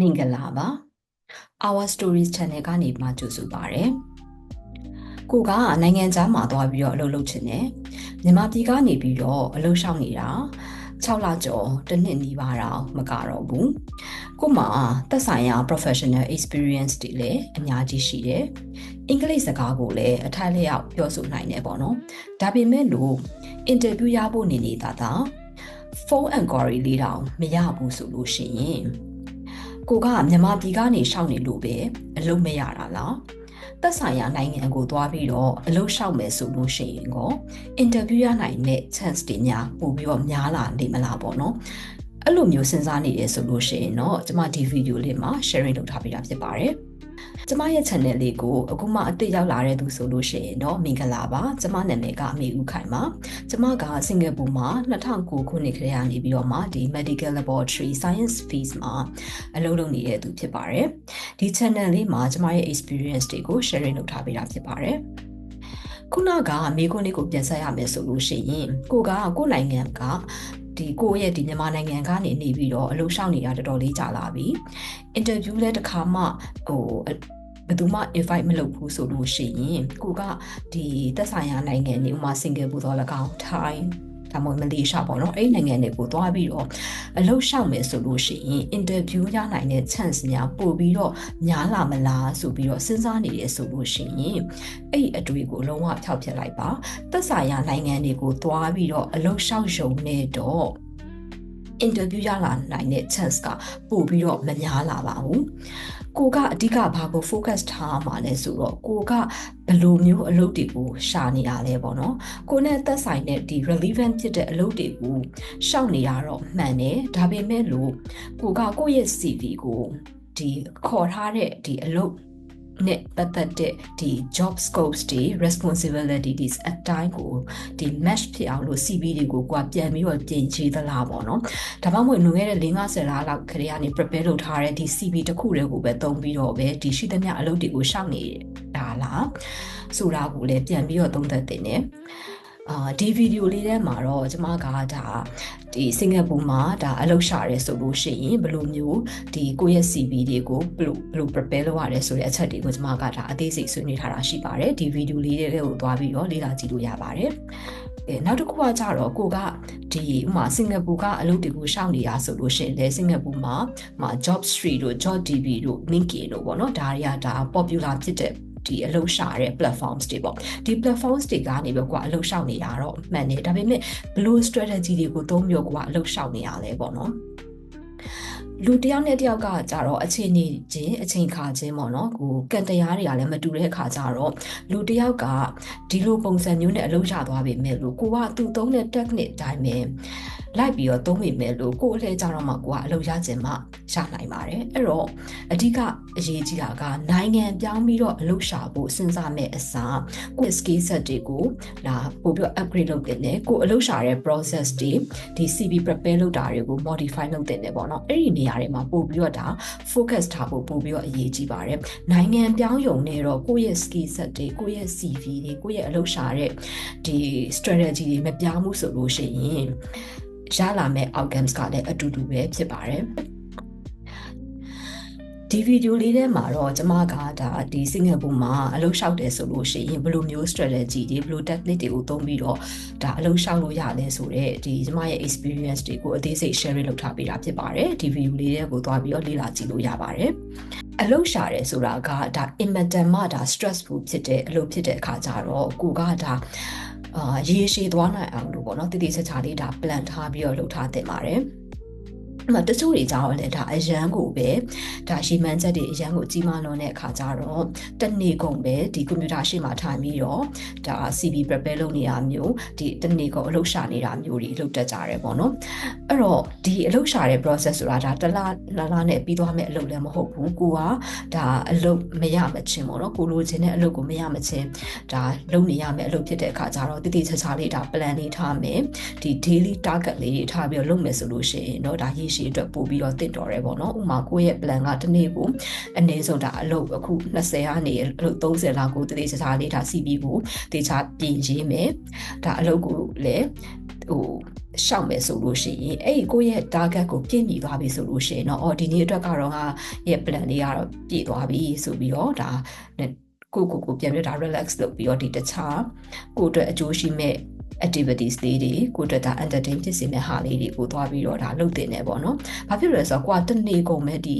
မင်္ဂလာပါ Our Stories Channel ကနေမှကြိုဆိုပါရစေ။ကိုကနိုင်ငံခြားမှာသွားပြီးတော့အလုပ်လုပ်ချင်တယ်။မြန်မာပြည်ကနေပြီးတော့အလုပ်ရှောင်နေတာ6လကျော်တစ်နှစ်နီးပါးတော့မကတော့ဘူး။ကိုမှသက်ဆိုင်ရာ professional experience တွေလည်းအများကြီးရှိတယ်။အင်္ဂလိပ်စကားကိုလည်းအထိုက်လျောက်ပြောဆိုနိုင်တယ်ပေါ့နော်။ဒါပေမဲ့လို့ interview ရဖို့နေနေတာ phone inquiry လေးတောင်မရဘူးဆိုလို့ရှိရင်ကိုကမြန်မာပြည်ကနေရှောင်နေလို့ပဲအလုပ်မရတာလားသက်ဆိုင်ရာနိုင်ငံကိုသွားပြီးတော့အလုပ်ရှောက်မယ်ဆိုလို့ရှိရင်ကော interview ရနိုင်တဲ့ chance တွေများပို့ပြီးတော့များလာနေမလားပေါ့နော်အဲ့လိုမျိုးစဉ်းစားနေရဆိုလို့ရှိရင်တော့ကျွန်မဒီ video လေးမှာ sharing လုပ်ထားပေးတာဖြစ်ပါတယ်ကျမရဲ့ channel လေးကိုအခုမှအသစ်ရောက်လာတဲ့သူဆိုလို့ရှိရင်တော့မင်္ဂလာပါကျမနာမည်ကအမေဦးခိုင်ပါကျမကစင်ကာပူမှာ2009ခုနှစ်ခန့်ကနေပြီးတော့မှဒီ medical laboratory science field မှာအလုပ်လုပ်နေတဲ့သူဖြစ်ပါတယ်ဒီ channel လေးမှာကျမရဲ့ experience တွေကို sharing လုပ်ထားပေးတာဖြစ်ပါတယ်ခုနကမိခွန်းလေးကိုပြန်ဆက်ရမယ်ဆိုလို့ရှိရင်ကိုနိုင်ငံကဒီကိုရဲ့ဒီမြန်မာနိုင်ငံကနေနေပြီးတော့အလုပ်ရှောင်နေတာတော်တော်လေးကြာလာပြီ interview လဲတစ်ခါမှဘယ်သူမှ invite မလုပ်ဘူးဆိုလို့ရှိရင်ကိုကဒီသက်ဆိုင်ရာနိုင်ငံတွေဥပမာစင်ကာပူတော့၎င်းထိုင်းဒါမှမဟုတ်မလေးရှားပေါ့နော်အဲ့နိုင်ငံတွေကိုသွားပြီးတော့အလုပ်ရှောင်မယ်ဆိုလို့ရှိရင် interview ရနိုင်တဲ့ chance များပို့ပြီးတော့များလာမလားဆိုပြီးတော့စဉ်းစားနေရဆိုလို့ရှိရင်အဲ့အတွေ့ကိုလုံးဝဖျောက်ဖျက်လိုက်ပါသက်ဆိုင်ရာနိုင်ငံတွေကိုသွားပြီးတော့အလုပ်ရှောင်ရုံနဲ့တော့ interview ရလာနိုင်တဲ့ chance ကပို့ပြီးတော့မများလာပါဘူးကိုကအဓိကဘာကို focus ထားမှာလဲဆိုတော့ကိုကဘယ်လိုမျိုးအလုပ်တွေကိုရှာနေရလဲပေါ့နော်ကိုနဲ့သက်ဆိုင်တဲ့ဒီ relevant ဖြစ်တဲ့အလုပ်တွေကိုရှောက်နေတာတော့မှန်တယ်ဒါပေမဲ့လို့ကိုရဲ့ CV ကိုဒီခေါ်ထားတဲ့ဒီအလုပ်နဲ့ပတ်သက်တဲ့ဒီ job scopes တွေ responsibilities အတိုင်းကိုဒီ match ဖြစ်အောင်လို့ CV တွေကိုကိုကပြန်ပြီးတော့ပြင်ချသလားပေါ့နော်ဒါမှမဟုတ်လွန်ခဲ့တဲ့4-50လလောက်ခရီးကနေ prepare လုပ်ထားတဲ့ဒီ CV တစ်ခုတည်းကိုပဲသုံးပြီးတော့ပဲဒီရှိသမျှအလုပ်တွေကိုရှောက်နေတာလားဆိုတာကိုလည်းပြန်ပြီးတော့သုံးသပ်တင်တယ်ဒီဗီဒီယိုလေးထဲမှာတော့ကျွန်မကဒါဒီစင်ကာပူမှာဒါအလုပ်ရှာရဲဆိုလို့ရှိရင်ဘယ်လိုမျိုးဒီကိုယ့်ရဲ့ CV တွေကိုဘယ်လို prepare လုပ်ရလဲဆိုတဲ့အချက်တွေကိုကျွန်မကဒါအသေးစိတ်ဆွေးနွေးထားတာရှိပါတယ်ဒီဗီဒီယိုလေးတွေကိုသွားပြီးတော့လေ့လာကြည့်လို့ရပါတယ်နောက်တစ်ခုကကြတော့ကိုကဒီဥမာစင်ကာပူကအလုပ်တွေကိုရှောင်နေရဆိုလို့ရှိရင်လေစင်ကာပူမှာ job street တို့ job db တို့ linkedin တို့ပေါ့နော်ဒါတွေကဒါ popular ဖြစ်တဲ့ဒီအလုပ်ရှာတဲ့ platforms တွေပေါ့ဒီ platforms တွေကနေပြီးတော့အလုပ်ရှောင်နေတာတော့မှန်တယ်ဒါပေမဲ့ဘယ်လို strategy တွေကိုသုံးပြီးတော့အလုပ်ရှောင်နေရလဲပေါ့နော်လူတယောက်နဲ့တယောက်ကကြတော့အချိန်နေခြင်းအချိန်ခါခြင်းပေါ့နော်ကိုကံတရားတွေကလည်းမတူတဲ့အခါကြတော့လူတယောက်ကဒီလိုပုံစံမျိုးနဲ့အလုပ်ရသွားပြီမဲ့လို့ကိုကသူသုံးတဲ့ technique အတိုင်းပဲလိုက်ပြီးတော့သုံးမိမယ်လို့ကိုယ်အလဲကြတော့မှကိုကအလုပ်ရခြင်းမှရနိုင်ပါတယ်အဲ့တော့အဓိကအရေးကြီးတာကနိုင်ငံပြောင်းပြီးတော့အလုပ်ရှာဖို့စဉ်းစားမဲ့အစားကိုယ့် skill set တွေကိုဒါပို့ပြီး upgrade လုပ်တင်တယ်ကိုယ်အလုပ်ရှာတဲ့ process တွေဒီ CV prepare လုပ်တာတွေကို modify လုပ်တင်တယ်ပေါ့နော်အဲ့ဒီနေရာတွေမှာပို့ပြီးတော့ဒါ focus ထားဖို့ပို့ပြီးတော့အရေးကြီးပါတယ်နိုင်ငံပြောင်းရုံနဲ့တော့ကိုယ့်ရဲ့ skill set တွေကိုယ့်ရဲ့ CV တွေကိုယ့်ရဲ့အလုပ်ရှာတဲ့ဒီ strategy တွေမပြောင်းဘူးဆိုလို့ရှိရင်ရလာမဲ့ outcomes ကလည်းအတူတူပဲဖြစ်ပါတယ်ဒီဗီဒီယိုလေးထဲမှာတော့ကျွန်မကဒါဒီစင်ကာပူမှာအလုပ်ရှောက်တယ်ဆိုလို့ရှိရင်ဘယ်လိုမျိုး strategy တွေဘယ်လို technique တွေကိုသုံးပြီးတော့ဒါအလုပ်ရှောက်လို့ရလဲဆိုတော့ဒီကျွန်မရဲ့ experience တွေကိုအသေးစိတ် share လုပ်ထားပေးတာဖြစ်ပါတယ်ဒီဗီဒီယိုလေးတွေကိုသွားပြီးတော့လေ့လာကြည့်လို့ရပါတယ်အလုပ်ရှာတယ်ဆိုတာကဒါ immediate မှာဒါ stressful ဖြစ်တဲ့အလုပ်ဖြစ်တဲ့အခါကျတော့ကိုကဒါရေရှည်သွားနိုင်အောင်လို့ပေါ့နော်တည်တည်ချာချာလေးဒါ plan ထားပြီးတော့လုပ်ထားတင်ပါတယ်တချို့တွေကြောင့်လည်းဒါအရန်ကိုပဲဒါရှီမန်ချက်တွေအရန်ကိုကြီးမားလွန်တဲ့အခါကျတော့တနေ့ကုန်ပဲဒီကွန်ပျူတာရှေ့မှာထိုင်ပြီးတော့ဒါ CV prepare လုပ်နေတာမျိုးဒီတနေ့ကုန်အလုပ်ရှာနေတာမျိုးတွေလုပ်တတ်ကြတယ်ပေါ့နော်အဲ့တော့ဒီအလုပ်ရှာတဲ့ process ဆိုတာဒါတလားနဲ့ပြီးသွားမဲ့အလုပ်လည်းမဟုတ်ဘူးကိုကဒါအလုပ်မရမချင်းပေါ့နော်ကိုလိုချင်တဲ့အလုပ်ကိုမရမချင်းဒါလုပ်နေရမယ့်အလုပ်ဖြစ်တဲ့အခါကျတော့တည်တည်ချာချာလေးဒါ plan လေးထားမယ်ဒီ daily target လေးတွေထားပြီးတော့လုပ်မယ်ဆိုလို့ရှိရင်တော့ဒါရှည်အတွက်ပို့ပြီးတော့တင့်တော်တယ်ပေါ့နော်ဥပမာကိုယ့်ရဲ့ plan ကတစ်နေ့ကိုအနည်းဆုံးဒါအလုပ်အခု20ကနေအလုပ်30လောက်ကိုတည်တည်ချာချာလေးဒါ CV ကိုတေချာပြင်ရေးမယ်ဒါအလုပ်ကိုလည်း ရှောက်မယ်ဆိုလို့ရှိရင်အဲ့ဒီကိုယ့်ရဲ့ target ကိုပြည့်မီသွားပြီဆိုလို့ရှိရင်တော့အော်ဒီနေ့အတွက်ကတော့ငါရဲ့ plan လေးကတော့ပြည့်သွားပြီဆိုပြီးတော့ဒါကိုပြန်ပြီးဒါ relax လုပ်ပြီးတော့ဒီတခြားကိုအတွက်အကျိုးရှိမဲ့ activities လေးတွေကိုအတွက်ဒါ entertain ဖြစ်စေမဲ့ဟာလေးတွေကိုသွားပြီးတော့ဒါလုပ်တင်နေပေါ့နော်။ဘာဖြစ်လို့လဲဆိုတော့ကိုကတနေ့ကုန်မဲ့ဒီ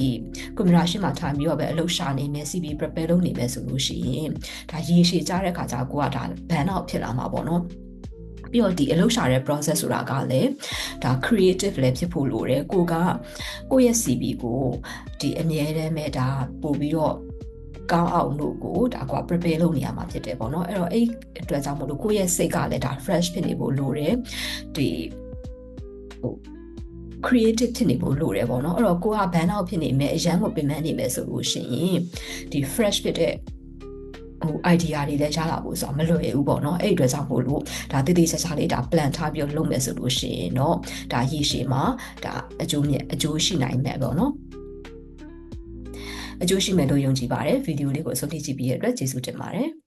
ကွန်ပျူတာရှင်းမှာထိုင်ပြီးတော့ပဲအလုပ်ရှာနေမယ် CV prepare လုပ်နေမယ်ဆိုလို့ရှိရင်ဒါရေရှည်ကြတဲ့အခါကျကိုကဒါ burn out ဖြစ်လာမှာပေါ့နော်။ပြီးတော့ဒီအလုပ်ရှာတဲ့ process ဆိုတာကလည်းဒါ creative လည်းဖြစ်ဖို့လိုတယ်ကိုရဲ့ CV ကိုဒီအမြဲတမ်းပဲဒါပို့ပြီးတော့ကောင်းအောင်လို့ကိုဒါကွာ prepare လုပ်နေရမှာဖြစ်တယ်ပေါ့နော်အဲ့တော့အဲ့အတွက်ကြောင့်မို့လို့ကိုယ့်ရဲ့စိတ်ကလည်းဒါ fresh ဖြစ်နေဖို့လိုတယ်ဒီcreative ဖြစ်နေဖို့လိုတယ်ပေါ့နော်အဲ့တော့ကိုက burn out ဖြစ်နေမယ်အရန်ကိုပင်ပန်းနေမယ်ဆိုလို့ရှိရင်ဒီ fresh ဖြစ်တဲ့idea တွေလည်းရလာဖို့ဆိုတာမလွယ်ဘူးပေါ့နော်အဲ့အတွက်ကြောင့်မို့လို့ဒါတည်တည်ချာချာလေးဒါ plan ထားပြီးလုပ်မယ်ဆိုလို့ရှိရင်တော့ဒါရေရှည်မှာဒါအကျိုးရှိနိုင်မယ်ပေါ့နော်အကျိုးရှိမယ်လို့ယုံကြည်ပါတယ်ဗီဒီယိုလေးကိုအဆုံးထိကြည့်ပြီးရတဲ့အတွက်ကျေးဇူးတင်ပါတယ်